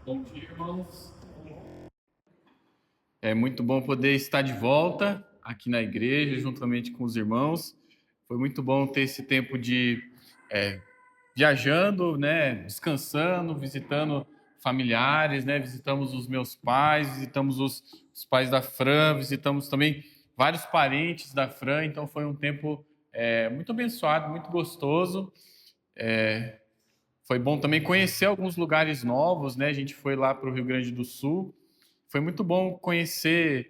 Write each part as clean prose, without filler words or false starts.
Bom dia, irmãos. É muito bom poder estar de volta aqui na igreja, juntamente com os irmãos. Foi muito bom ter esse tempo de viajando, né, descansando, visitando familiares, né, visitamos os meus pais, visitamos os pais da Fran, visitamos também vários parentes da Fran. Então foi um tempo muito abençoado, muito gostoso. Foi bom também conhecer alguns lugares novos, né? A gente foi lá para o Rio Grande do Sul. Foi muito bom conhecer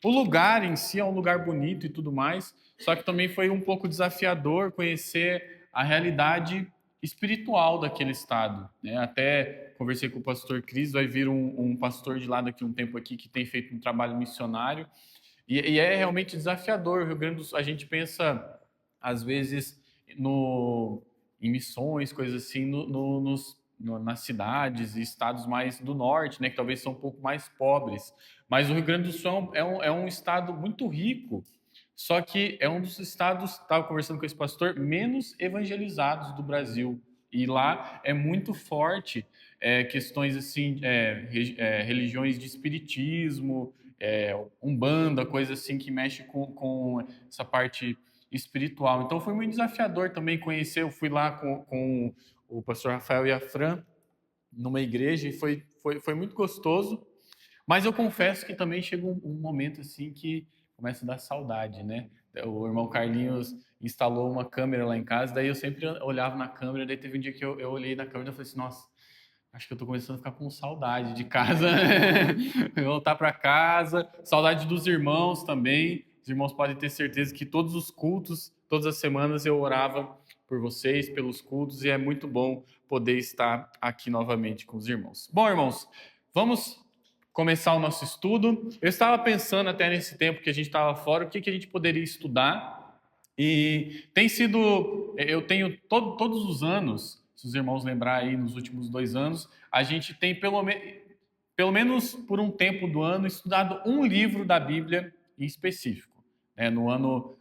o lugar em si, é um lugar bonito e tudo mais. Só que também foi um pouco desafiador conhecer a realidade espiritual daquele estado, né? Até conversei com o pastor Cris, vai vir um pastor de lá daqui um tempo aqui que tem feito um trabalho missionário e é realmente desafiador. O Rio Grande do Sul, a gente pensa às vezes no em missões, coisas assim, nas cidades e estados mais do norte, né, que talvez são um pouco mais pobres. Mas o Rio Grande do Sul é um estado muito rico, só que é um dos estados, estava conversando com esse pastor, menos evangelizados do Brasil. E lá é muito forte questões assim, religiões de espiritismo, umbanda, coisa assim que mexe com essa parte espiritual. Então foi muito desafiador também conhecer. Eu fui lá com o pastor Rafael e a Fran numa igreja e foi muito gostoso. Mas eu confesso que também chega um momento assim que começa a dar saudade, né? O irmão Carlinhos instalou uma câmera lá em casa, daí eu sempre olhava na câmera, daí teve um dia que eu olhei na câmera e falei assim, nossa, acho que eu tô começando a ficar com saudade de casa, voltar para casa, saudade dos irmãos também. Os irmãos podem ter certeza que todos os cultos, todas as semanas eu orava por vocês, pelos cultos, e é muito bom poder estar aqui novamente com os irmãos. Bom, irmãos, vamos começar o nosso estudo. Eu estava pensando até nesse tempo que a gente estava fora, o que a gente poderia estudar. E tem sido, eu tenho todos os anos, se os irmãos lembrar aí, nos últimos 2 anos, a gente tem pelo menos por um tempo do ano estudado um livro da Bíblia em específico. No ano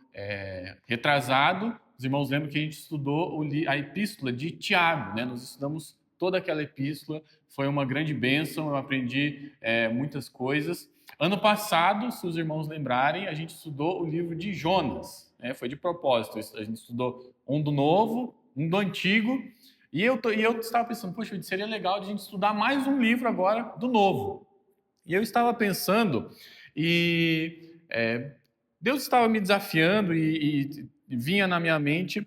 retrasado, os irmãos lembram que a gente estudou a epístola de Tiago, né? Nós estudamos toda aquela epístola, foi uma grande bênção, eu aprendi muitas coisas. Ano passado, se os irmãos lembrarem, a gente estudou o livro de Jonas, né? Foi de propósito, a gente estudou um do Novo, um do Antigo, e eu estava pensando, poxa, seria legal a gente estudar mais um livro agora do Novo. E eu estava pensando, e Deus estava me desafiando e vinha na minha mente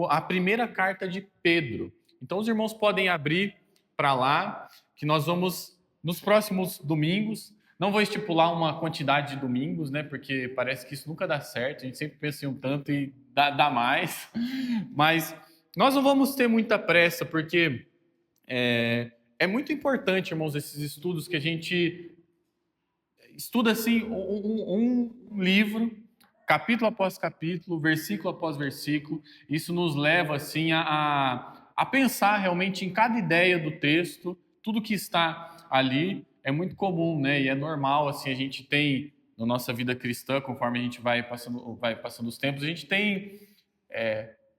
a primeira carta de Pedro. Então os irmãos podem abrir para lá, que nós vamos, nos próximos domingos, não vou estipular uma quantidade de domingos, né? Porque parece que isso nunca dá certo, a gente sempre pensa em um tanto e dá mais. Mas nós não vamos ter muita pressa, porque é muito importante, irmãos, esses estudos que a gente estuda assim um livro, capítulo após capítulo, versículo após versículo. Isso nos leva assim a pensar realmente em cada ideia do texto, tudo que está ali. É muito comum, né? E é normal assim, a gente tem na nossa vida cristã, conforme a gente vai passando os tempos, a gente tem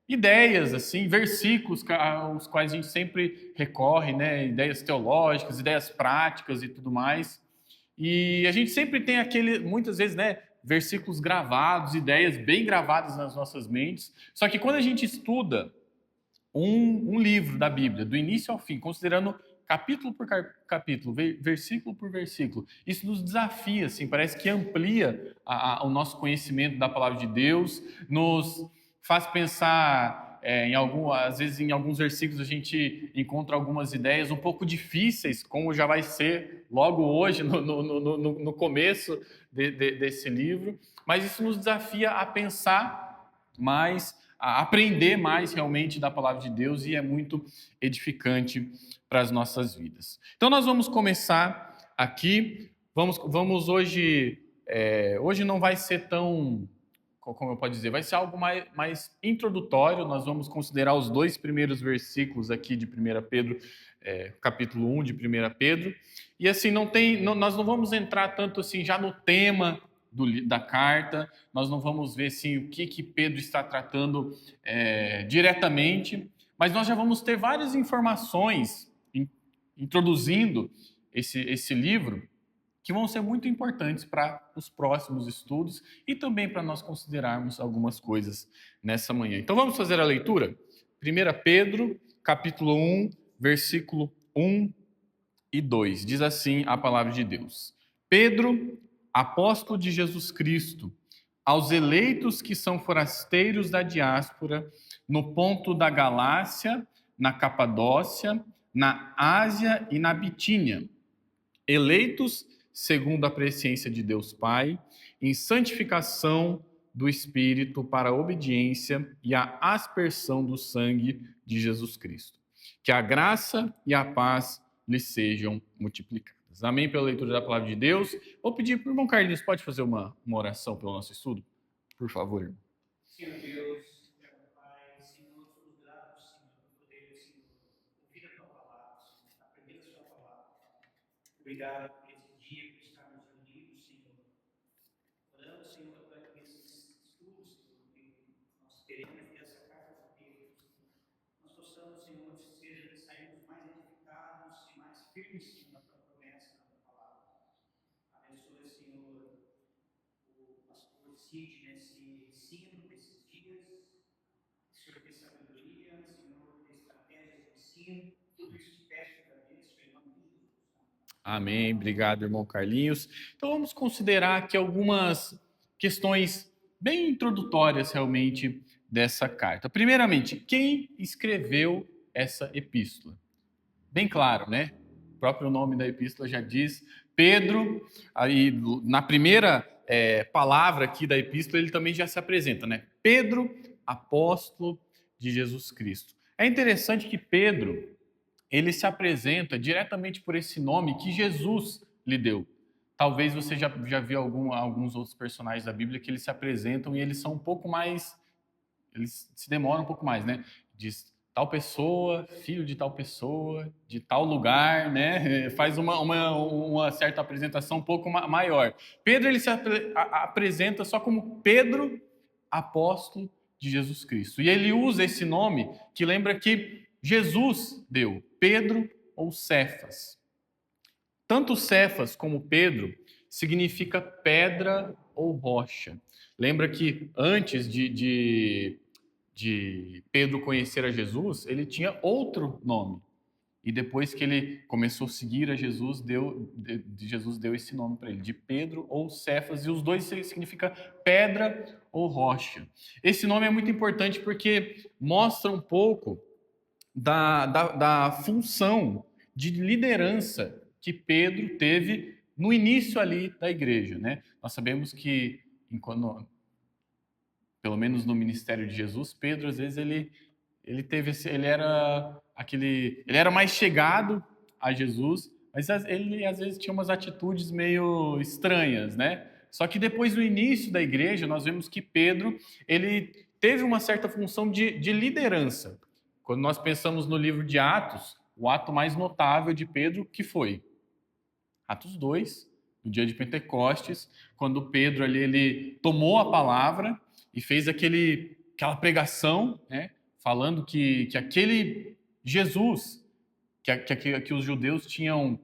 ideias assim, versículos aos quais a gente sempre recorre, né? Ideias teológicas, ideias práticas e tudo mais. E a gente sempre tem muitas vezes, né, versículos gravados, ideias bem gravadas nas nossas mentes. Só que quando a gente estuda um livro da Bíblia, do início ao fim, considerando capítulo por capítulo, versículo por versículo, isso nos desafia, assim, parece que amplia o nosso conhecimento da palavra de Deus, nos faz pensar às vezes em alguns versículos a gente encontra algumas ideias um pouco difíceis, como já vai ser logo hoje, no começo desse livro, mas isso nos desafia a pensar mais, a aprender mais realmente da palavra de Deus e é muito edificante para as nossas vidas. Então nós vamos começar aqui, vamos hoje, hoje não vai ser tão, como eu posso dizer, vai ser algo mais introdutório. Nós vamos considerar os 2 primeiros versículos aqui de 1 Pedro, capítulo 1 de 1 Pedro. E assim, nós não vamos entrar tanto assim já no tema da carta, nós não vamos ver assim, o que Pedro está tratando diretamente, mas nós já vamos ter várias informações introduzindo esse livro, que vão ser muito importantes para os próximos estudos e também para nós considerarmos algumas coisas nessa manhã. Então vamos fazer a leitura? 1 Pedro, capítulo 1, versículo 1 e 2. Diz assim a palavra de Deus: Pedro, apóstolo de Jesus Cristo, aos eleitos que são forasteiros da diáspora, no ponto da Galácia, na Capadócia, na Ásia e na Bitínia, eleitos segundo a presciência de Deus Pai, em santificação do Espírito para a obediência e a aspersão do sangue de Jesus Cristo. Que a graça e a paz lhes sejam multiplicadas. Amém pela leitura da palavra de Deus. Vou pedir para o irmão Carlinhos, pode fazer uma oração pelo nosso estudo? Por favor, irmão. Senhor Deus, Pai, Senhor, somos gratos, Senhor, por poder, Senhor, ouvir a Tua palavra, Senhor, aprender a Sua palavra. Obrigado por esse dia, por estarmos unidos, Senhor. Orando, Senhor, para que esses estudos, Senhor, que nós queremos dessa carta de Pedro, nós possamos, Senhor, sairmos mais edificados e mais firmes, Senhor, na Tua promessa, na Tua palavra. Abençoe, Senhor, o pastor Cid nesse ensino, nesses dias. Senhor, dê sabedoria, Senhor, dê estratégias de ensino. Tudo isso te peço e agradeço em nome de Jesus. Amém. Obrigado, irmão Carlinhos. Então vamos considerar aqui algumas questões bem introdutórias realmente dessa carta. Primeiramente, quem escreveu essa epístola? Bem claro, né? O próprio nome da epístola já diz Pedro. Aí na primeira palavra aqui da epístola ele também já se apresenta, né? Pedro, apóstolo de Jesus Cristo. É interessante que Pedro ele se apresenta diretamente por esse nome que Jesus lhe deu. Talvez você já viu alguns outros personagens da Bíblia que eles se apresentam e eles são um pouco mais, eles se demoram um pouco mais, né? Diz tal pessoa, filho de tal pessoa, de tal lugar, né? Faz uma certa apresentação um pouco maior. Pedro ele se apresenta só como Pedro, apóstolo de Jesus Cristo. E ele usa esse nome que lembra que Jesus deu, Pedro ou Cefas. Tanto Cefas como Pedro significa pedra ou rocha. Lembra que antes de Pedro conhecer a Jesus, ele tinha outro nome. E depois que ele começou a seguir a Jesus, Jesus deu esse nome para ele, de Pedro ou Cefas, e os dois significam pedra ou rocha. Esse nome é muito importante porque mostra um pouco da função de liderança que Pedro teve no início ali da igreja, né? Nós sabemos que, pelo menos no ministério de Jesus, Pedro às vezes ele era mais chegado a Jesus, mas ele às vezes tinha umas atitudes meio estranhas, né? Só que depois no início da igreja nós vemos que Pedro ele teve uma certa função de liderança. Quando nós pensamos no livro de Atos, o ato mais notável de Pedro, que foi? Atos 2, no dia de Pentecostes, quando Pedro ali, ele tomou a palavra e fez aquela pregação, né, falando que aquele Jesus que os judeus tinham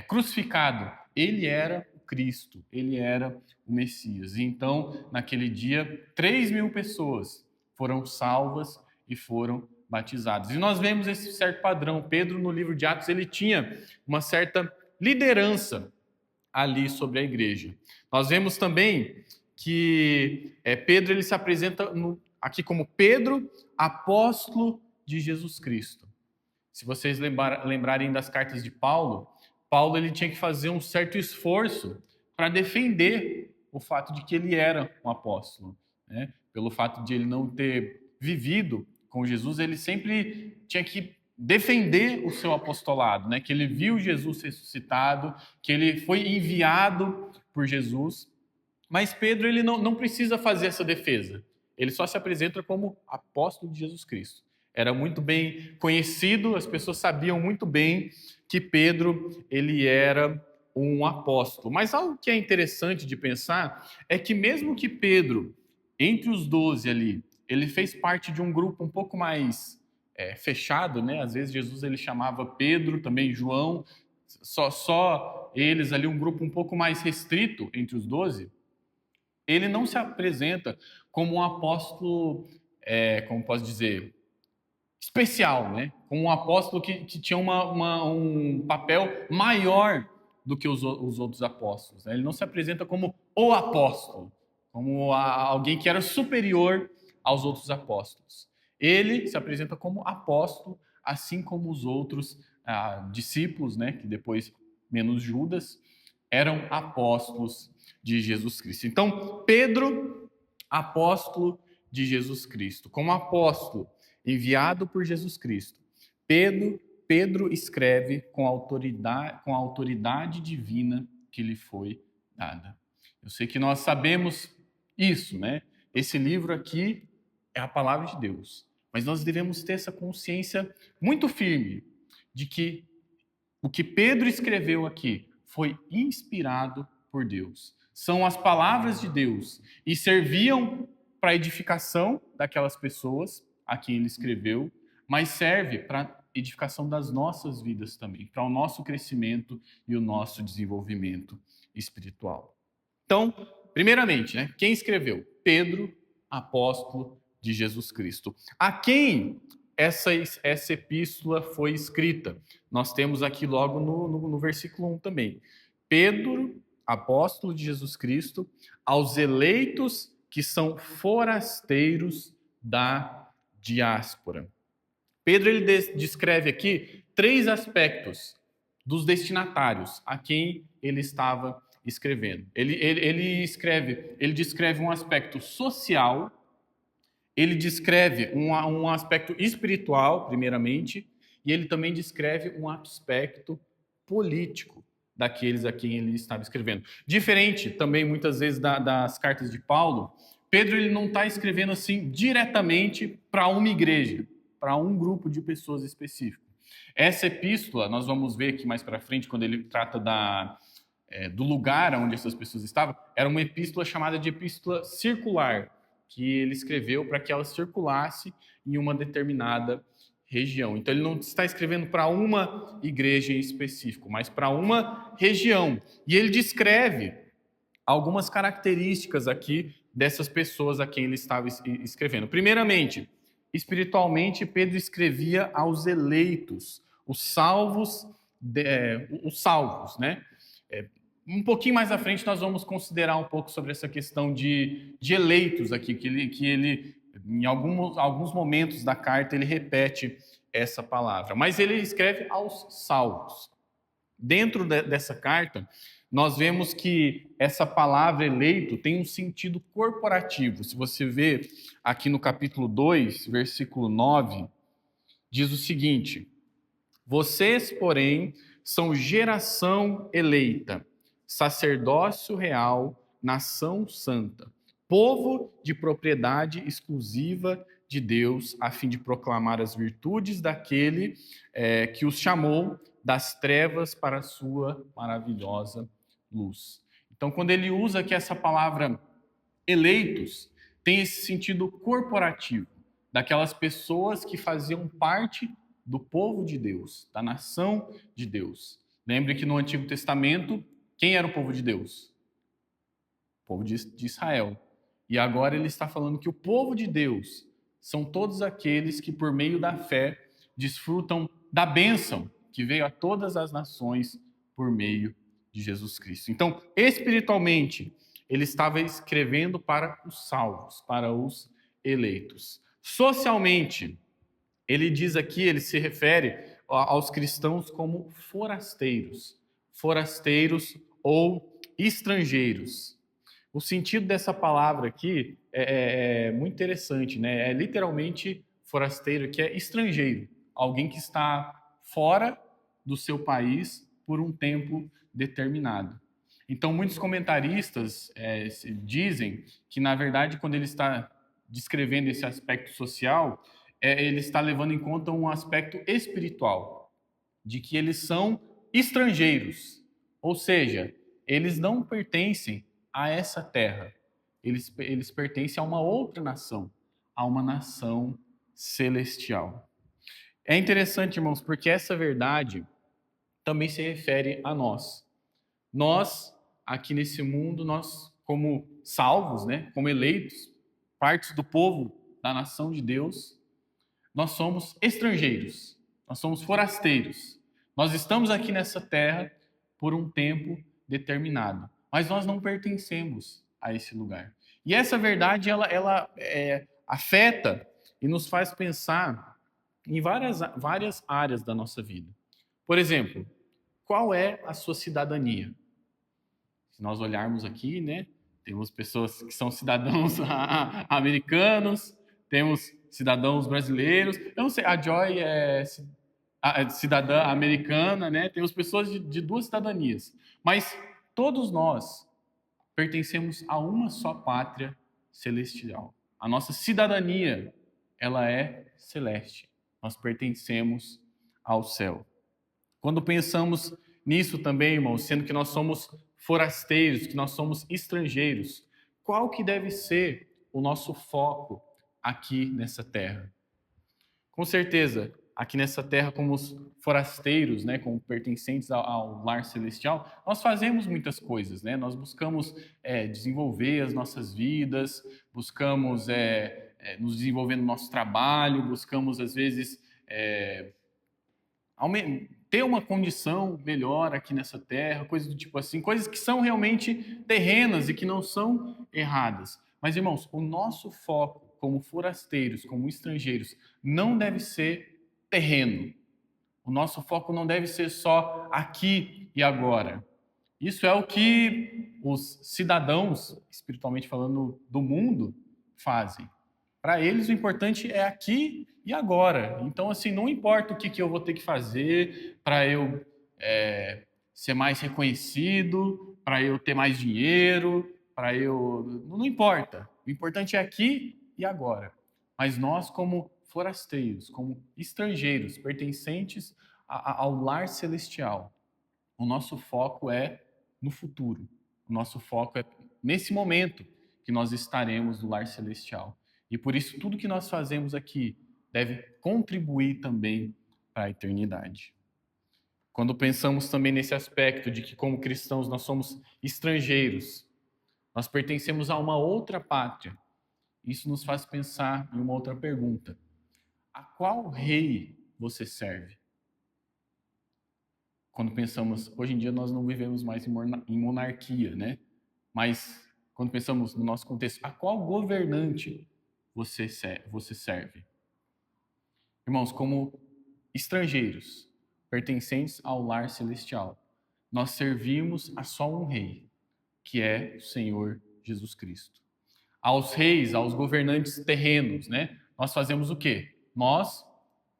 crucificado, ele era o Cristo, ele era o Messias. E então, naquele dia, 3.000 pessoas foram salvas e foram batizados. E nós vemos esse certo padrão. Pedro, no livro de Atos, ele tinha uma certa liderança ali sobre a igreja. Nós vemos também que Pedro ele se apresenta aqui como Pedro, apóstolo de Jesus Cristo. Se vocês lembrarem das cartas de Paulo, Paulo ele tinha que fazer um certo esforço para defender o fato de que ele era um apóstolo, né? Pelo fato de ele não ter vivido com Jesus, ele sempre tinha que defender o seu apostolado, né? Que ele viu Jesus ressuscitado, que ele foi enviado por Jesus. Mas Pedro ele não precisa fazer essa defesa. Ele só se apresenta como apóstolo de Jesus Cristo. Era muito bem conhecido, as pessoas sabiam muito bem que Pedro ele era um apóstolo. Mas algo que é interessante de pensar é que mesmo que Pedro, entre os 12 ali, ele fez parte de um grupo um pouco mais fechado, né? Às vezes Jesus ele chamava Pedro, também João, só eles ali, um grupo um pouco mais restrito entre os 12. Ele não se apresenta como um apóstolo, como posso dizer, especial, né? Como um apóstolo que tinha um papel maior do que os outros apóstolos, né? Ele não se apresenta como o apóstolo, como alguém que era superior aos outros apóstolos. Ele se apresenta como apóstolo, assim como os outros discípulos, né? Que depois, menos Judas, eram apóstolos de Jesus Cristo. Então, Pedro, apóstolo de Jesus Cristo, como apóstolo enviado por Jesus Cristo, Pedro escreve com a autoridade divina que lhe foi dada. Eu sei que nós sabemos isso, né? Esse livro aqui é a palavra de Deus, mas nós devemos ter essa consciência muito firme de que o que Pedro escreveu aqui foi inspirado por Deus. São as palavras de Deus e serviam para a edificação daquelas pessoas a quem ele escreveu, mas serve para a edificação das nossas vidas também, para o nosso crescimento e o nosso desenvolvimento espiritual. Então, primeiramente, né, quem escreveu? Pedro, apóstolo de Jesus Cristo. A quem essa epístola foi escrita? Nós temos aqui logo no versículo 1 também. Pedro, apóstolo de Jesus Cristo, aos eleitos que são forasteiros da diáspora. Pedro ele descreve aqui 3 aspectos dos destinatários a quem ele estava escrevendo. Ele descreve um aspecto social, ele descreve um aspecto espiritual, primeiramente, e ele também descreve um aspecto político daqueles a quem ele estava escrevendo. Diferente também, muitas vezes, das cartas de Paulo, Pedro ele não está escrevendo assim diretamente para uma igreja, para um grupo de pessoas específico. Essa epístola, nós vamos ver aqui mais para frente, quando ele trata do lugar onde essas pessoas estavam, era uma epístola chamada de epístola circular, que ele escreveu para que ela circulasse em uma determinada região. Então, ele não está escrevendo para uma igreja em específico, mas para uma região. E ele descreve algumas características aqui dessas pessoas a quem ele estava escrevendo. Primeiramente, espiritualmente, Pedro escrevia aos eleitos, os salvos, né? Um pouquinho mais à frente nós vamos considerar um pouco sobre essa questão de eleitos aqui, que ele em alguns momentos da carta ele repete essa palavra, mas ele escreve aos salvos. Dentro dessa carta, nós vemos que essa palavra eleito tem um sentido corporativo. Se você vê aqui no capítulo 2, versículo 9, diz o seguinte: vocês, porém, são geração eleita, sacerdócio real, nação santa, povo de propriedade exclusiva de Deus, a fim de proclamar as virtudes daquele que os chamou das trevas para a sua maravilhosa luz. Então, quando ele usa aqui essa palavra eleitos, tem esse sentido corporativo, daquelas pessoas que faziam parte do povo de Deus, da nação de Deus. Lembre que no Antigo Testamento, quem era o povo de Deus? O povo de Israel. E agora ele está falando que o povo de Deus são todos aqueles que, por meio da fé, desfrutam da bênção que veio a todas as nações por meio de Jesus Cristo. Então, espiritualmente, ele estava escrevendo para os salvos, para os eleitos. Socialmente, ele diz aqui, ele se refere aos cristãos como forasteiros ou estrangeiros. O sentido dessa palavra aqui é muito interessante, né? É literalmente forasteiro, que é estrangeiro, alguém que está fora do seu país por um tempo determinado. Então, muitos comentaristas dizem que, na verdade, quando ele está descrevendo esse aspecto social, ele está levando em conta um aspecto espiritual, de que eles são estrangeiros, ou seja, eles não pertencem a essa terra, eles pertencem a uma outra nação, a uma nação celestial. É interessante, irmãos, porque essa verdade também se refere a nós. Nós, aqui nesse mundo, nós, como salvos, né, como eleitos, partes do povo da nação de Deus, nós somos estrangeiros, nós somos forasteiros. Nós estamos aqui nessa terra por um tempo determinado, mas nós não pertencemos a esse lugar. E essa verdade, ela afeta e nos faz pensar em várias áreas da nossa vida. Por exemplo, qual é a sua cidadania? Se nós olharmos aqui, né, temos pessoas que são cidadãos americanos, temos cidadãos brasileiros. Eu não sei, a Joy é cidadã americana, né? Temos pessoas de duas cidadanias, mas todos nós pertencemos a uma só pátria celestial. A nossa cidadania, ela é celeste. Nós pertencemos ao céu. Quando pensamos nisso também, irmãos, sendo que nós somos forasteiros, que nós somos estrangeiros, qual que deve ser o nosso foco aqui nessa terra? Com certeza, aqui nessa terra, como os forasteiros, né, como pertencentes ao lar celestial, nós fazemos muitas coisas, né? Nós buscamos desenvolver as nossas vidas, buscamos nos desenvolver no nosso trabalho, buscamos, às vezes, ter uma condição melhor aqui nessa terra, coisas do tipo assim, coisas que são realmente terrenas e que não são erradas. Mas, irmãos, o nosso foco como forasteiros, como estrangeiros, não deve ser terreno. O nosso foco não deve ser só aqui e agora. Isso é o que os cidadãos, espiritualmente falando, do mundo fazem. Para eles, o importante é aqui e agora. Então, assim, não importa o que eu vou ter que fazer para eu ser mais reconhecido, para eu ter mais dinheiro, para eu. Não importa. O importante é aqui e agora. Mas nós, como forasteiros, como estrangeiros, pertencentes ao lar celestial, o nosso foco é no futuro. O nosso foco é nesse momento que nós estaremos no lar celestial. E por isso, tudo que nós fazemos aqui deve contribuir também para a eternidade. Quando pensamos também nesse aspecto de que, como cristãos, nós somos estrangeiros, nós pertencemos a uma outra pátria, isso nos faz pensar em uma outra pergunta: a qual rei você serve? Quando pensamos, hoje em dia nós não vivemos mais em monarquia, né? Mas quando pensamos no nosso contexto, a qual governante você serve? Irmãos, como estrangeiros, pertencentes ao lar celestial, nós servimos a só um rei, que é o Senhor Jesus Cristo. Aos reis, aos governantes terrenos, né? Nós fazemos o quê? Nós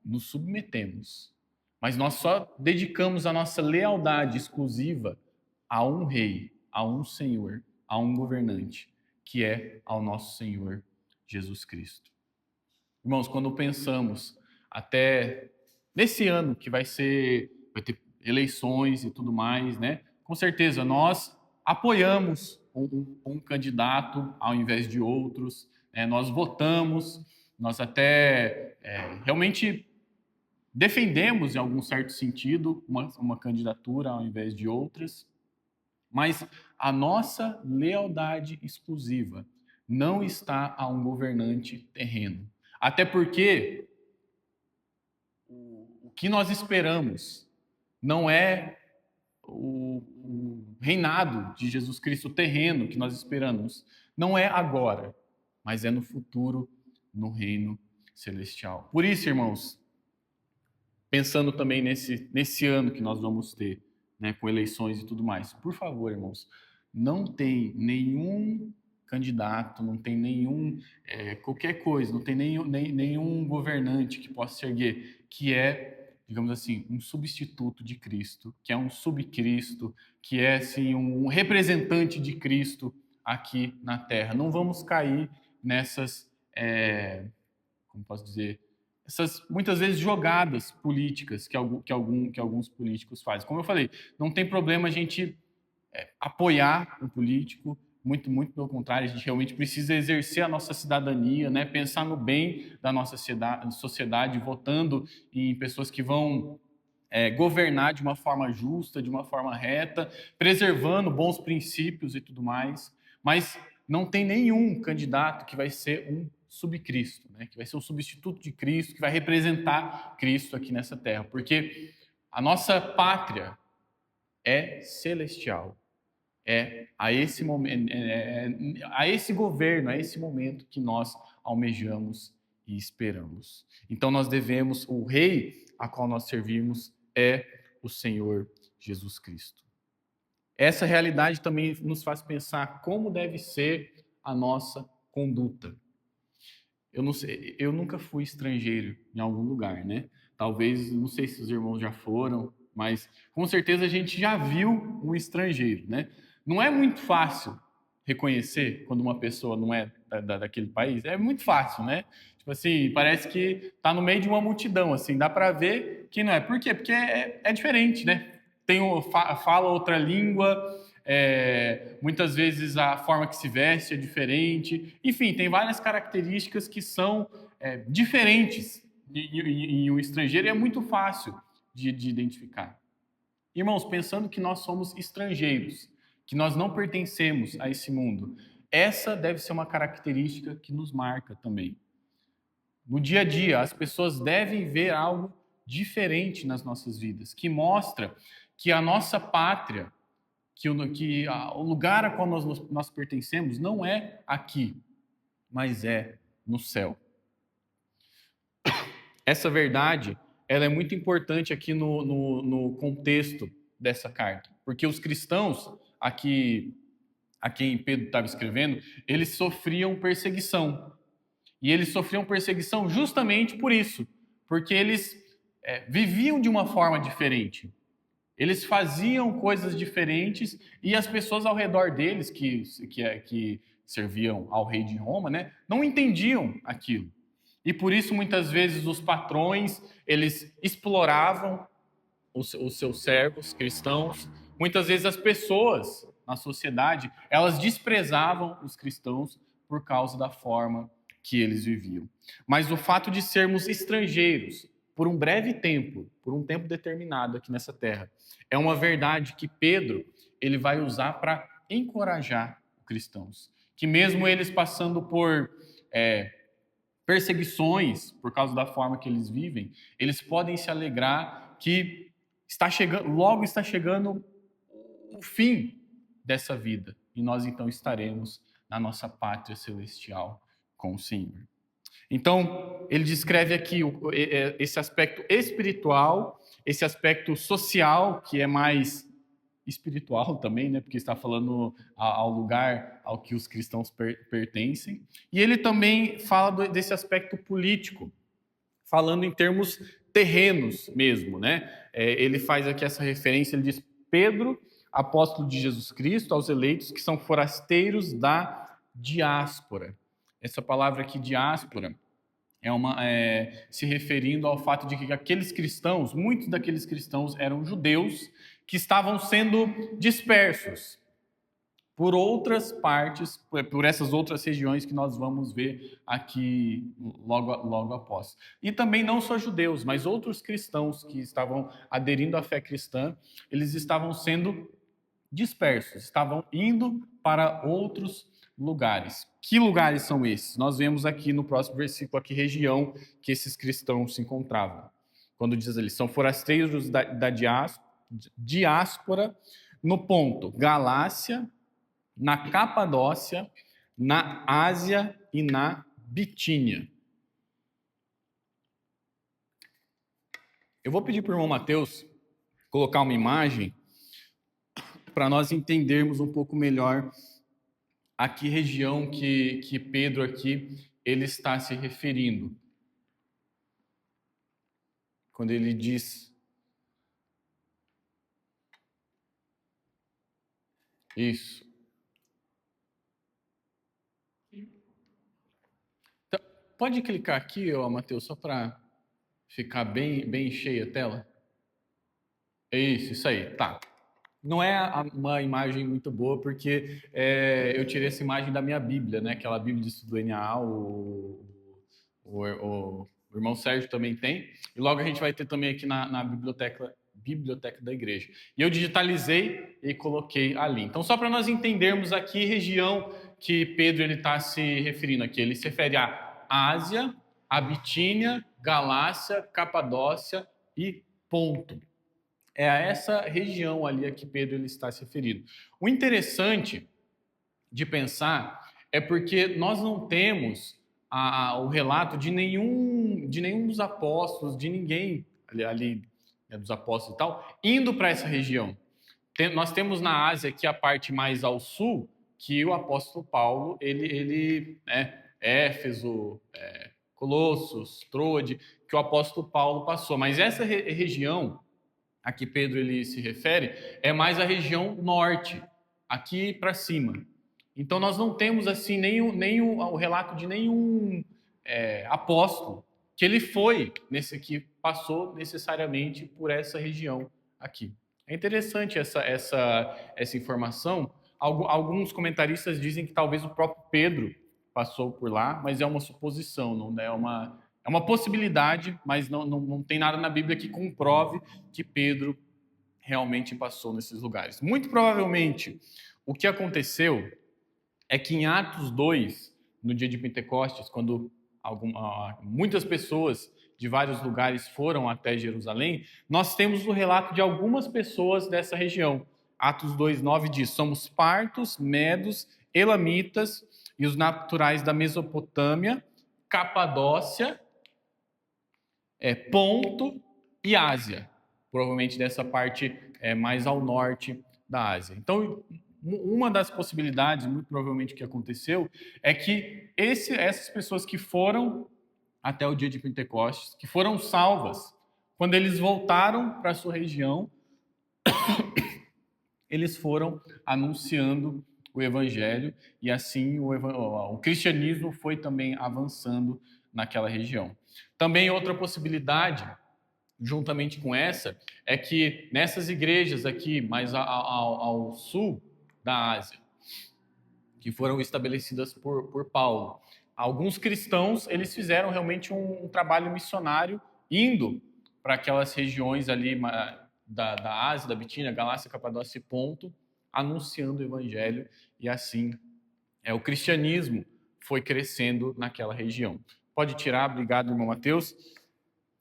nos submetemos. Mas nós só dedicamos a nossa lealdade exclusiva a um rei, a um Senhor, a um governante, que é ao nosso Senhor Jesus Cristo. Irmãos, quando pensamos até nesse ano que vai ter eleições e tudo mais, né? Com certeza nós apoiamos um candidato ao invés de outros, né? Nós votamos, nós até realmente defendemos, em algum certo sentido, uma candidatura ao invés de outras, mas a nossa lealdade exclusiva não está a um governante terreno. Até porque o que nós esperamos não é o reinado de Jesus Cristo terreno que nós esperamos, não é agora, mas é no futuro, no reino celestial. Por isso, irmãos, pensando também nesse ano que nós vamos ter, né, com eleições e tudo mais. Por favor, irmãos, não tem nenhum candidato, não tem qualquer coisa, não tem nenhum governante que possa se erguer, que é, digamos assim, um substituto de Cristo, que é um subcristo, que é, assim, um representante de Cristo aqui na Terra. Não vamos cair nessas, como posso dizer, essas muitas vezes jogadas políticas que alguns políticos fazem. Como eu falei, não tem problema a gente apoiar um político, muito, muito pelo contrário, a gente realmente precisa exercer a nossa cidadania, né? Pensar no bem da nossa sociedade, votando em pessoas que vão governar de uma forma justa, de uma forma reta, preservando bons princípios e tudo mais. Mas não tem nenhum candidato que vai ser um subcristo, né? Que vai ser um substituto de Cristo, que vai representar Cristo aqui nessa terra, porque a nossa pátria é celestial. É a esse momento, a esse governo, a esse momento que nós almejamos e esperamos. Então nós devemos, o rei a qual nós servimos é o Senhor Jesus Cristo. Essa realidade também nos faz pensar como deve ser a nossa conduta. Eu não sei, eu nunca fui estrangeiro em algum lugar, né? Talvez, não sei se os irmãos já foram, mas com certeza a gente já viu um estrangeiro, né? Não é muito fácil reconhecer quando uma pessoa não é daquele país. É muito fácil, né? Tipo assim, parece que tá no meio de uma multidão, assim, dá para ver que não é. Por quê? Porque é diferente, né? Fala outra língua, muitas vezes a forma que se veste é diferente. Enfim, tem várias características que são diferentes em um estrangeiro e é muito fácil de identificar. Irmãos, pensando que nós somos estrangeiros, que nós não pertencemos a esse mundo, essa deve ser uma característica que nos marca também. No dia a dia, as pessoas devem ver algo diferente nas nossas vidas, que mostra que a nossa pátria, o lugar a qual nós pertencemos não é aqui, mas é no céu. Essa verdade, ela é muito importante aqui no contexto dessa carta, porque os cristãos, aqui a quem Pedro estava escrevendo, eles sofriam perseguição. E eles sofriam perseguição justamente por isso, porque eles viviam de uma forma diferente. Eles faziam coisas diferentes e as pessoas ao redor deles, que serviam ao rei de Roma, né, não entendiam aquilo. E por isso, muitas vezes, os patrões, eles exploravam os seus servos cristãos. Muitas vezes, as pessoas na sociedade, elas desprezavam os cristãos por causa da forma que eles viviam. Mas o fato de sermos estrangeiros por um breve tempo, por um tempo determinado aqui nessa terra, é uma verdade que Pedro ele vai usar para encorajar os cristãos. Que mesmo eles passando por perseguições por causa da forma que eles vivem, eles podem se alegrar que logo está chegando o fim dessa vida e nós então estaremos na nossa pátria celestial com o Senhor. Então, ele descreve aqui esse aspecto espiritual, esse aspecto social, que é mais espiritual também, né? Porque está falando ao lugar ao que os cristãos pertencem. E ele também fala desse aspecto político, falando em termos terrenos mesmo, né? Ele faz aqui essa referência, ele diz: Pedro, apóstolo de Jesus Cristo, aos eleitos que são forasteiros da diáspora. Essa palavra aqui, diáspora, se referindo ao fato de que aqueles cristãos, muitos daqueles cristãos eram judeus que estavam sendo dispersos por outras partes, por essas outras regiões que nós vamos ver aqui logo após. E também não só judeus, mas outros cristãos que estavam aderindo à fé cristã, eles estavam sendo dispersos, estavam indo para outros lugares. Que lugares são esses? Nós vemos aqui no próximo versículo a que região que esses cristãos se encontravam. Quando diz ali, são forasteiros da diáspora no ponto Galácia, na Capadócia, na Ásia e na Bitínia. Eu vou pedir para o irmão Mateus colocar uma imagem para nós entendermos um pouco melhor a que região que Pedro aqui ele está se referindo. Quando ele diz isso. Então, pode clicar aqui, Mateus, só para ficar bem cheia a tela? É isso aí, tá. Não é uma imagem muito boa, porque eu tirei essa imagem da minha Bíblia, né? Aquela Bíblia de estudo NAA, o irmão Sérgio também tem. E logo a gente vai ter também aqui na biblioteca da igreja. E eu digitalizei e coloquei ali. Então, só para nós entendermos aqui região que Pedro está se referindo aqui. Ele se refere à Ásia, a Bitínia, Galácia, Capadócia e Ponto. É a essa região ali a que Pedro ele está se referindo. O interessante de pensar é porque nós não temos o relato de nenhum dos apóstolos, de ninguém ali né, dos apóstolos e tal, indo para essa região. Nós temos na Ásia, que é a parte mais ao sul, que o apóstolo Paulo, ele né, Éfeso, Colossos, Troade, que o apóstolo Paulo passou. Mas essa região a que Pedro ele se refere é mais a região norte, aqui para cima. Então nós não temos assim o relato de nenhum apóstolo que ele foi nesse que passou necessariamente por essa região aqui. É interessante essa informação. Alguns comentaristas dizem que talvez o próprio Pedro passou por lá, mas é uma suposição, não é uma possibilidade, mas não tem nada na Bíblia que comprove que Pedro realmente passou nesses lugares. Muito provavelmente, o que aconteceu é que em Atos 2, no dia de Pentecostes, quando muitas pessoas de vários lugares foram até Jerusalém, nós temos o relato de algumas pessoas dessa região. Atos 2:9 diz: somos partos, medos, elamitas e os naturais da Mesopotâmia, Capadócia, Ponto e Ásia. Provavelmente dessa parte mais ao norte da Ásia. Então, uma das possibilidades, muito provavelmente, que aconteceu, é que essas pessoas que foram até o dia de Pentecostes, que foram salvas, quando eles voltaram para a sua região, eles foram anunciando o evangelho e assim o cristianismo foi também avançando naquela região. Também outra possibilidade, juntamente com essa, é que nessas igrejas aqui, mais ao sul da Ásia, que foram estabelecidas por Paulo, alguns cristãos eles fizeram realmente um trabalho missionário indo para aquelas regiões ali da Ásia, da Bitínia, Galácia, Capadócia e Ponto, anunciando o evangelho e assim o cristianismo foi crescendo naquela região. Pode tirar, obrigado, irmão Mateus.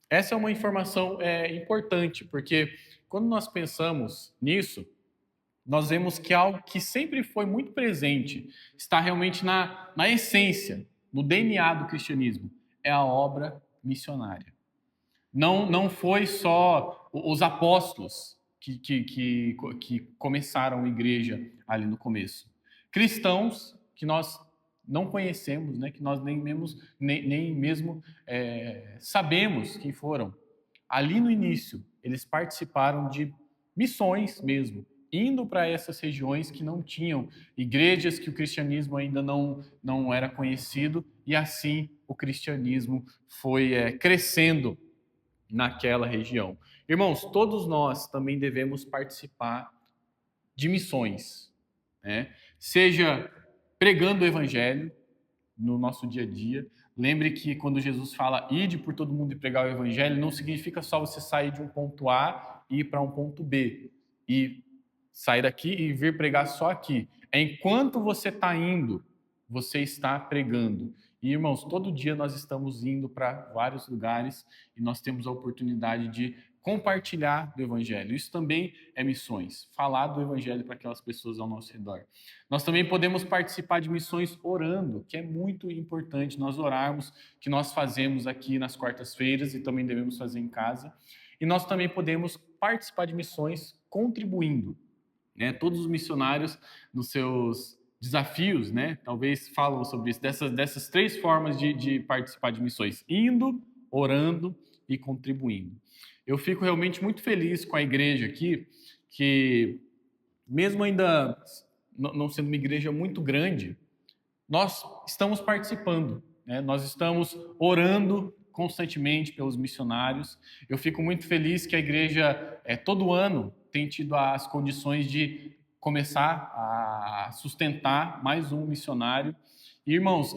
Essa é uma informação importante, porque quando nós pensamos nisso, nós vemos que algo que sempre foi muito presente está realmente na essência, no DNA do cristianismo, é a obra missionária. Não foi só os apóstolos que começaram a igreja ali no começo. Cristãos que nós não conhecemos, né, que nós nem mesmo sabemos quem foram. Ali no início, eles participaram de missões mesmo, indo para essas regiões que não tinham igrejas, que o cristianismo ainda não era conhecido, e assim o cristianismo foi crescendo naquela região. Irmãos, todos nós também devemos participar de missões, né? Seja pregando o evangelho no nosso dia a dia. Lembre que quando Jesus fala ide por todo mundo e pregar o evangelho, não significa só você sair de um ponto A e ir para um ponto B e sair daqui e vir pregar só aqui. É enquanto você está indo, você está pregando. E, irmãos, todo dia nós estamos indo para vários lugares e nós temos a oportunidade de compartilhar do evangelho. Isso também é missões, falar do evangelho para aquelas pessoas ao nosso redor. Nós também podemos participar de missões orando, que é muito importante nós orarmos, que nós fazemos aqui nas quartas-feiras e também devemos fazer em casa. E nós também podemos participar de missões contribuindo, né? Todos os missionários nos seus desafios, né, talvez falam sobre isso, dessas três formas de participar de missões: indo, orando e contribuindo. Eu fico realmente muito feliz com a igreja aqui, que mesmo ainda não sendo uma igreja muito grande, nós estamos participando, né? Nós estamos orando constantemente pelos missionários. Eu fico muito feliz que a igreja, todo ano, tem tido as condições de começar a sustentar mais um missionário. E, irmãos,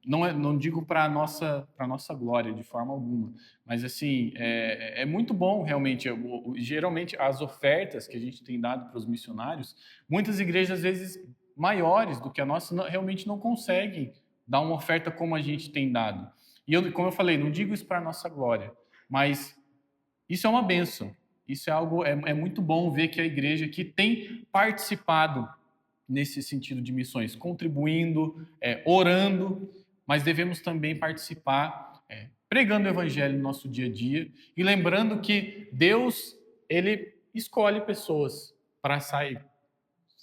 não digo para a nossa glória de forma alguma, mas assim, é muito bom realmente. Geralmente, as ofertas que a gente tem dado para os missionários, muitas igrejas, às vezes, maiores do que a nossa, realmente não conseguem dar uma oferta como a gente tem dado. E como eu falei, não digo isso para a nossa glória, mas isso é uma bênção. Isso é algo, é muito bom ver que a igreja aqui tem participado nesse sentido de missões, contribuindo, orando, mas devemos também participar, pregando o evangelho no nosso dia a dia e lembrando que Deus, ele escolhe pessoas para sair,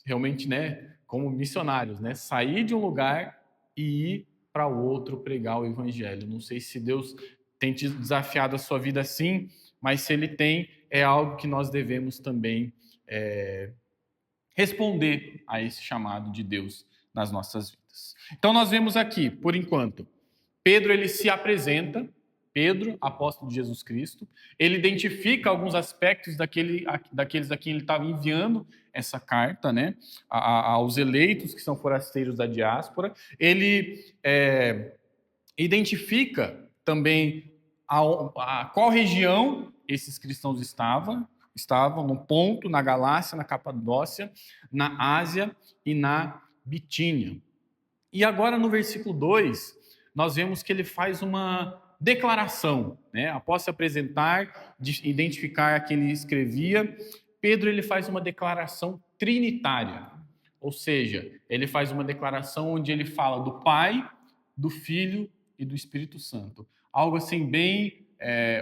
realmente, né, como missionários, né, sair de um lugar e ir para o outro pregar o evangelho. Não sei se Deus tem te desafiado a sua vida assim, mas se ele tem, é algo que nós devemos também responder a esse chamado de Deus nas nossas vidas. Então nós vemos aqui, por enquanto, Pedro ele se apresenta, Pedro, apóstolo de Jesus Cristo, ele identifica alguns aspectos daqueles a quem ele estava enviando essa carta, né, aos eleitos que são forasteiros da diáspora. Ele identifica também qual região esses cristãos estavam no Ponto, na Galácia, na Capadócia, na Ásia e na Bitínia. E agora no versículo 2, nós vemos que ele faz uma declaração, né? Após se apresentar, identificar a quem ele escrevia, Pedro ele faz uma declaração trinitária, ou seja, ele faz uma declaração onde ele fala do Pai, do Filho e do Espírito Santo. Algo assim bem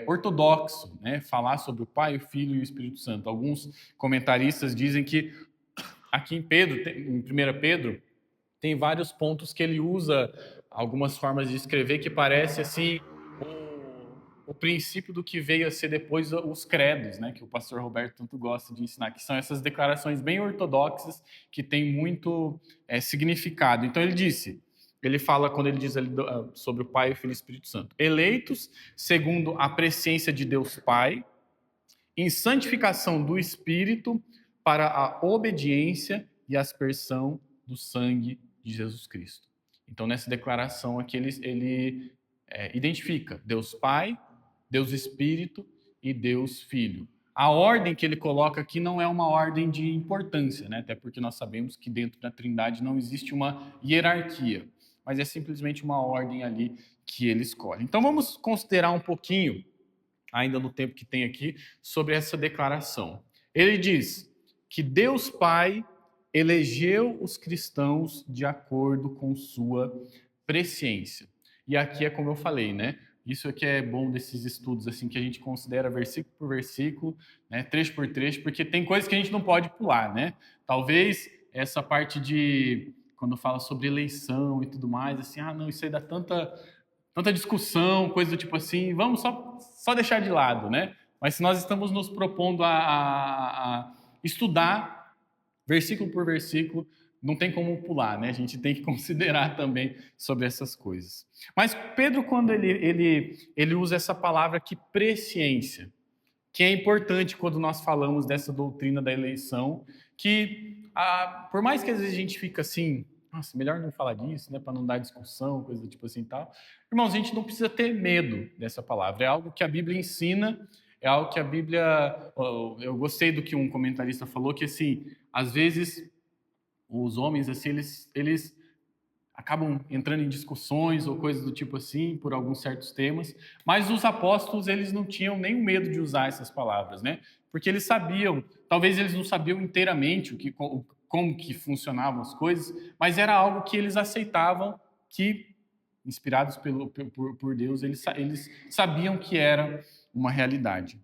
ortodoxo, né? Falar sobre o Pai, o Filho e o Espírito Santo. Alguns comentaristas dizem que aqui em Pedro, em 1 Pedro, tem vários pontos que ele usa algumas formas de escrever que parece assim o princípio do que veio a ser depois os credos, né, que o pastor Roberto tanto gosta de ensinar, que são essas declarações bem ortodoxas que têm muito significado. Então ele fala quando ele diz ali sobre o Pai, o Filho e o Espírito Santo, eleitos segundo a presciência de Deus Pai, em santificação do Espírito para a obediência e aspersão do sangue de Jesus Cristo. Então, nessa declaração aqui, ele identifica Deus Pai, Deus Espírito e Deus Filho. A ordem que ele coloca aqui não é uma ordem de importância, né? Até porque nós sabemos que dentro da Trindade não existe uma hierarquia, mas é simplesmente uma ordem ali que ele escolhe. Então, vamos considerar um pouquinho, ainda no tempo que tem aqui, sobre essa declaração. Ele diz que Deus Pai elegeu os cristãos de acordo com sua presciência. E aqui é como eu falei, né? Isso aqui é bom desses estudos, assim, que a gente considera versículo por versículo, né? Trecho por trecho, porque tem coisas que a gente não pode pular, né? Talvez essa parte de, quando fala sobre eleição e tudo mais, assim, não, isso aí dá tanta discussão, coisa do tipo assim, vamos só deixar de lado, né? Mas se nós estamos nos propondo a estudar versículo por versículo, não tem como pular, né? A gente tem que considerar também sobre essas coisas. Mas Pedro, quando ele usa essa palavra aqui, presciência, que é importante quando nós falamos dessa doutrina da eleição, que por mais que às vezes a gente fica assim, nossa, melhor não falar disso, né, para não dar discussão, coisa do tipo assim e tal. Irmãos, a gente não precisa ter medo dessa palavra. É algo que a Bíblia ensina, é algo que a Bíblia... Eu gostei do que um comentarista falou, que assim, às vezes os homens, assim, eles acabam entrando em discussões ou coisas do tipo assim, por alguns certos temas, mas os apóstolos, eles não tinham nem medo de usar essas palavras, né? Porque eles sabiam, talvez eles não sabiam inteiramente como que funcionavam as coisas, mas era algo que eles aceitavam, que, inspirados por Deus, eles sabiam que era uma realidade.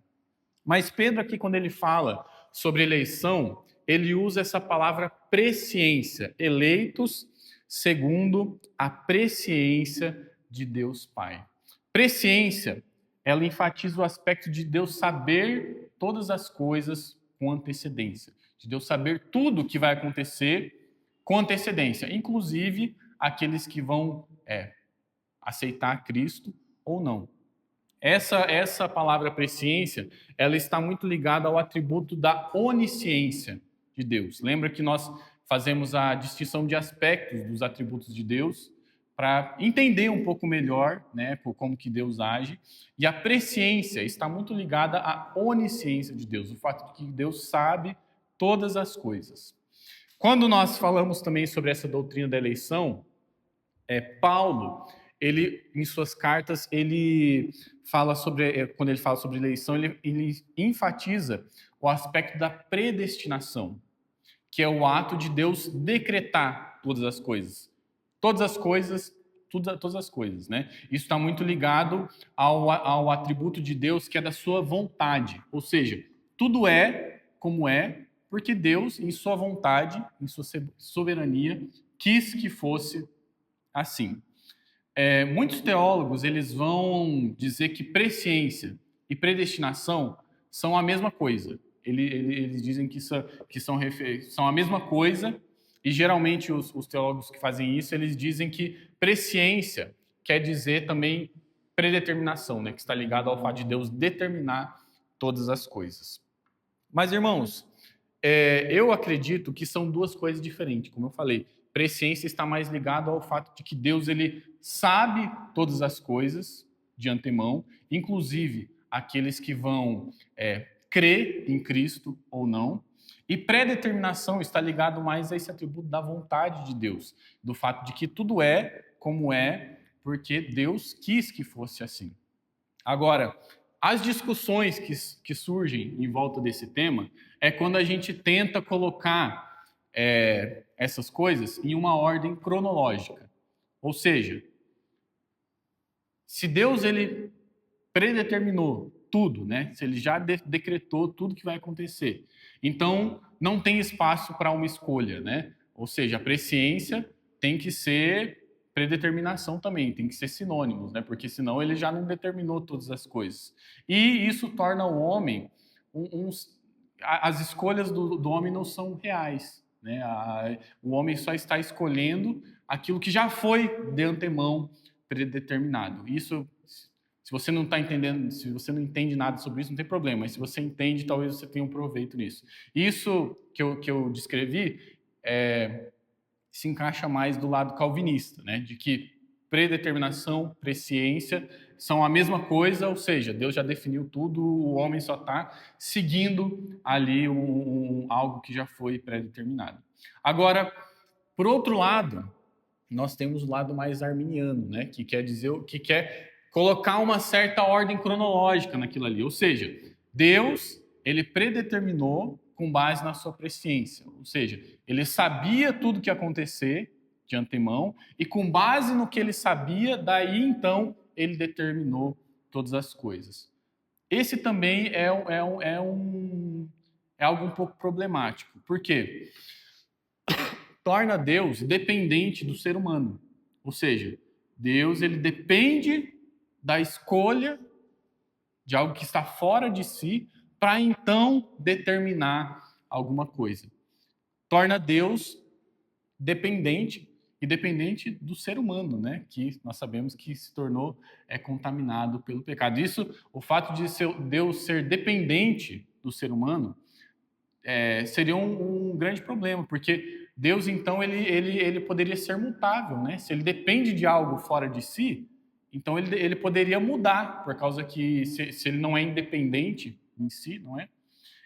Mas Pedro aqui, quando ele fala sobre eleição, ele usa essa palavra presciência, eleitos segundo a presciência de Deus Pai. Presciência, ela enfatiza o aspecto de Deus saber todas as coisas com antecedência, de Deus saber tudo o que vai acontecer com antecedência, inclusive aqueles que vão aceitar Cristo ou não. Essa palavra presciência, ela está muito ligada ao atributo da onisciência de Deus. Lembra que nós fazemos a distinção de aspectos dos atributos de Deus para entender um pouco melhor, né, por como que Deus age. E a presciência está muito ligada à onisciência de Deus, o fato de que Deus sabe todas as coisas. Quando nós falamos também sobre essa doutrina da eleição, Paulo, ele em suas cartas, ele fala sobre, quando ele fala sobre eleição, ele enfatiza o aspecto da predestinação, que é o ato de Deus decretar todas as coisas. Todas as coisas, todas as coisas, né? Isso está muito ligado ao atributo de Deus, que é da sua vontade. Ou seja, tudo é como é, porque Deus, em sua vontade, em sua soberania, quis que fosse assim. Muitos teólogos eles vão dizer que presciência e predestinação são a mesma coisa. Eles dizem que são a mesma coisa, e geralmente os teólogos que fazem isso, eles dizem que presciência quer dizer também predeterminação, né, que está ligado ao fato de Deus determinar todas as coisas. Mas, irmãos, eu acredito que são duas coisas diferentes, como eu falei. Presciência está mais ligado ao fato de que Deus ele sabe todas as coisas de antemão, inclusive aqueles que vão crer em Cristo ou não. E predeterminação está ligado mais a esse atributo da vontade de Deus, do fato de que tudo é como é, porque Deus quis que fosse assim. Agora, as discussões que surgem em volta desse tema é quando a gente tenta colocar essas coisas em uma ordem cronológica. Ou seja, se Deus ele predeterminou tudo, né? Se ele já decretou tudo que vai acontecer, então não tem espaço para uma escolha, né? Ou seja, a presciência tem que ser predeterminação também, tem que ser sinônimos, né? Porque senão ele já não determinou todas as coisas. E isso torna o homem as escolhas do homem não são reais, né? O homem só está escolhendo aquilo que já foi de antemão predeterminado. Isso, se você não está entendendo, se você não entende nada sobre isso, não tem problema. Mas se você entende, talvez você tenha um proveito nisso. Isso que eu descrevi se encaixa mais do lado calvinista, né? De que predeterminação, presciência são a mesma coisa, ou seja, Deus já definiu tudo, o homem só está seguindo ali algo que já foi predeterminado. Agora, por outro lado, nós temos o lado mais arminiano, né? Que quer dizer, que quer colocar uma certa ordem cronológica naquilo ali, ou seja, Deus ele predeterminou com base na sua presciência, ou seja, ele sabia tudo que ia acontecer de antemão e com base no que ele sabia, daí então ele determinou todas as coisas. Esse também é algo um pouco problemático, por quê? Torna Deus dependente do ser humano, ou seja, Deus ele depende da escolha de algo que está fora de si para então determinar alguma coisa. Torna Deus dependente e dependente do ser humano, né? Que nós sabemos que se tornou contaminado pelo pecado. Isso, o fato de Deus ser dependente do ser humano seria um grande problema, porque Deus então ele poderia ser mutável, né? Se ele depende de algo fora de si, então ele poderia mudar, por causa que se ele não é independente em si, não é?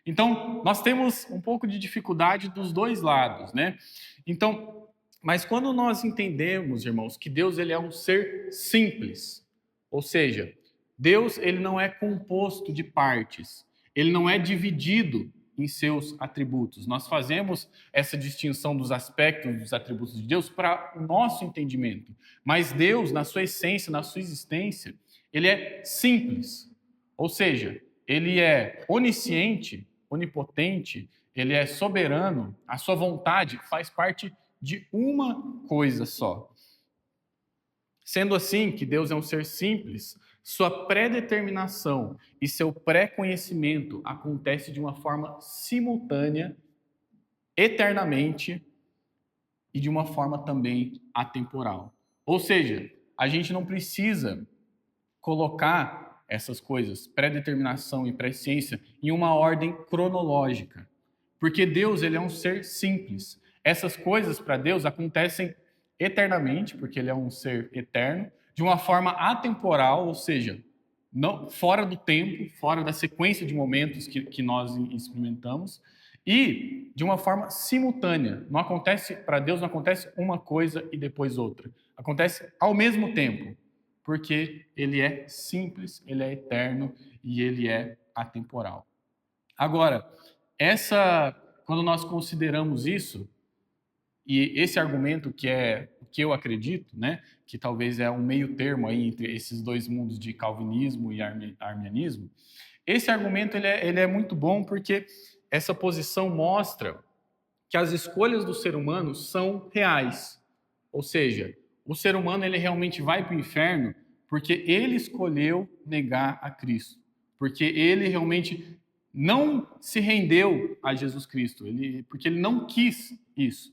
Então, nós temos um pouco de dificuldade dos dois lados, né? Então, mas quando nós entendemos, irmãos, que Deus ele é um ser simples, ou seja, Deus ele não é composto de partes, ele não é dividido em seus atributos. Nós fazemos essa distinção dos aspectos dos atributos de Deus para o nosso entendimento, mas Deus, na sua essência, na sua existência, ele é simples, ou seja, ele é onisciente, onipotente, ele é soberano, a sua vontade faz parte de uma coisa só. Sendo assim que Deus é um ser simples, sua predeterminação e seu pré-conhecimento acontece de uma forma simultânea, eternamente e de uma forma também atemporal. Ou seja, a gente não precisa colocar essas coisas, pré-determinação e presciência, em uma ordem cronológica. Porque Deus, ele é um ser simples. Essas coisas para Deus acontecem eternamente, porque ele é um ser eterno, de uma forma atemporal, ou seja, não, fora do tempo, fora da sequência de momentos que nós experimentamos, e de uma forma simultânea. Não acontece, para Deus não acontece uma coisa e depois outra. Acontece ao mesmo tempo, porque ele é simples, ele é eterno e ele é atemporal. Agora, quando nós consideramos isso, e esse argumento que é o que eu acredito, né, que talvez é um meio termo aí entre esses dois mundos de calvinismo e arminianismo, esse argumento ele é muito bom porque essa posição mostra que as escolhas do ser humano são reais. Ou seja, o ser humano ele realmente vai para o inferno porque ele escolheu negar a Cristo. Porque ele realmente não se rendeu a Jesus Cristo, porque ele não quis isso.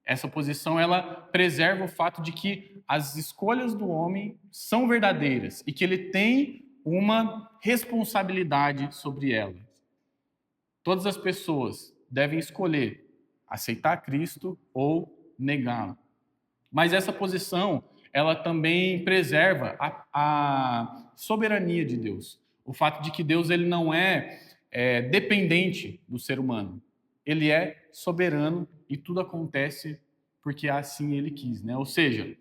Essa posição ela preserva o fato de que as escolhas do homem são verdadeiras e que ele tem uma responsabilidade sobre elas. Todas as pessoas devem escolher aceitar Cristo ou negá-lo. Mas essa posição ela também preserva a soberania de Deus. O fato de que Deus ele não é dependente do ser humano. Ele é soberano e tudo acontece porque assim ele quis, né? Ou seja,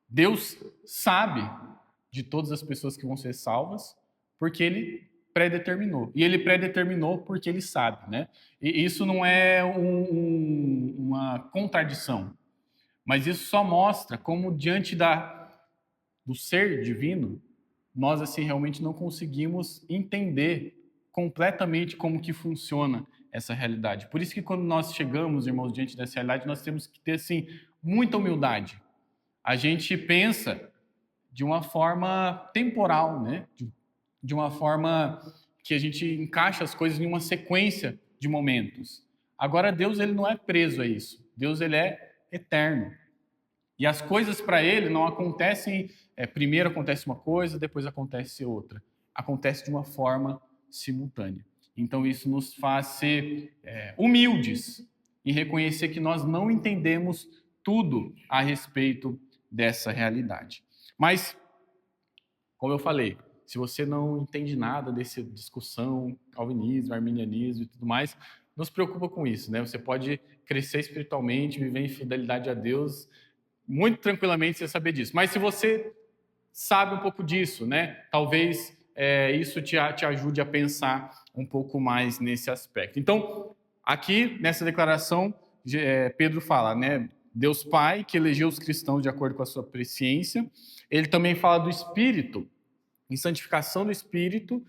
Deus sabe de todas as pessoas que vão ser salvas porque ele predeterminou. E ele predeterminou porque ele sabe, né? E isso não é uma contradição, mas isso só mostra como diante do ser divino, nós assim realmente não conseguimos entender completamente como que funciona essa realidade. Por isso que quando nós chegamos, irmãos, diante dessa realidade, nós temos que ter assim muita humildade. A gente pensa de uma forma temporal, né? De uma forma que a gente encaixa as coisas em uma sequência de momentos. Agora Deus ele não é preso a isso. Deus ele é eterno. E as coisas para ele não acontecem, primeiro acontece uma coisa, depois acontece outra. Acontece de uma forma simultânea. Então isso nos faz ser humildes e reconhecer que nós não entendemos tudo a respeito dessa realidade. Mas, como eu falei, se você não entende nada dessa discussão, calvinismo, arminianismo e tudo mais, não se preocupa com isso, né? Você pode crescer espiritualmente, viver em fidelidade a Deus muito tranquilamente sem saber disso. Mas se você sabe um pouco disso, né? Talvez isso te ajude a pensar um pouco mais nesse aspecto. Então, aqui nessa declaração, Pedro fala, né? Deus Pai, que elegeu os cristãos de acordo com a sua presciência. Ele também fala do Espírito, em santificação do Espírito.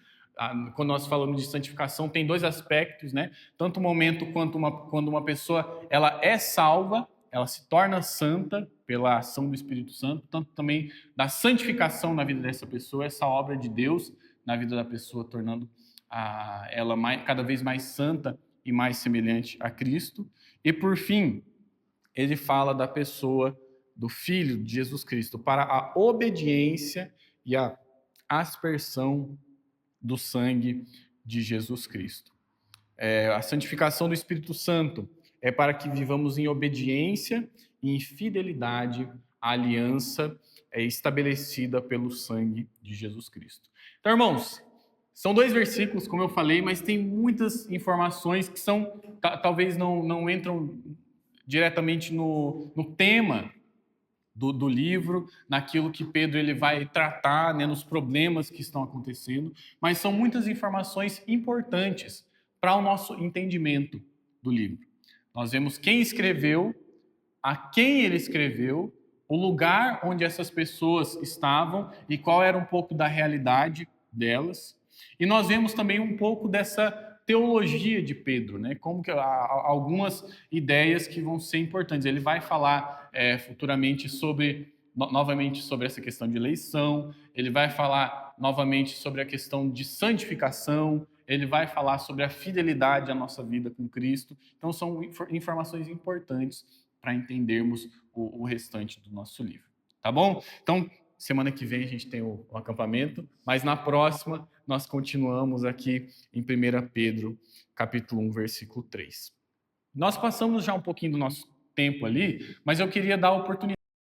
Quando nós falamos de santificação, tem dois aspectos, né? Tanto o momento quando uma pessoa ela é salva, ela se torna santa pela ação do Espírito Santo, tanto também da santificação na vida dessa pessoa, essa obra de Deus na vida da pessoa, tornando ela cada vez mais santa e mais semelhante a Cristo. E por fim, ele fala da pessoa do Filho de Jesus Cristo para a obediência e a aspersão do sangue de Jesus Cristo. A santificação do Espírito Santo é para que vivamos em obediência e em fidelidade à aliança estabelecida pelo sangue de Jesus Cristo. Então, irmãos, são dois versículos, como eu falei, mas tem muitas informações que talvez não entram diretamente no tema do livro, naquilo que Pedro ele vai tratar, né, nos problemas que estão acontecendo, mas são muitas informações importantes para o nosso entendimento do livro. Nós vemos quem escreveu, a quem ele escreveu, o lugar onde essas pessoas estavam e qual era um pouco da realidade delas. E nós vemos também um pouco dessa teologia de Pedro, né? Como que algumas ideias que vão ser importantes. Ele vai falar futuramente novamente sobre essa questão de eleição, ele vai falar novamente sobre a questão de santificação, ele vai falar sobre a fidelidade à nossa vida com Cristo. Então são informações importantes para entendermos o restante do nosso livro. Tá bom? Então, Semana que vem a gente tem o acampamento, mas na próxima nós continuamos aqui em 1 Pedro, capítulo 1, versículo 3. Nós passamos já um pouquinho do nosso tempo ali, mas eu queria dar a oportunidade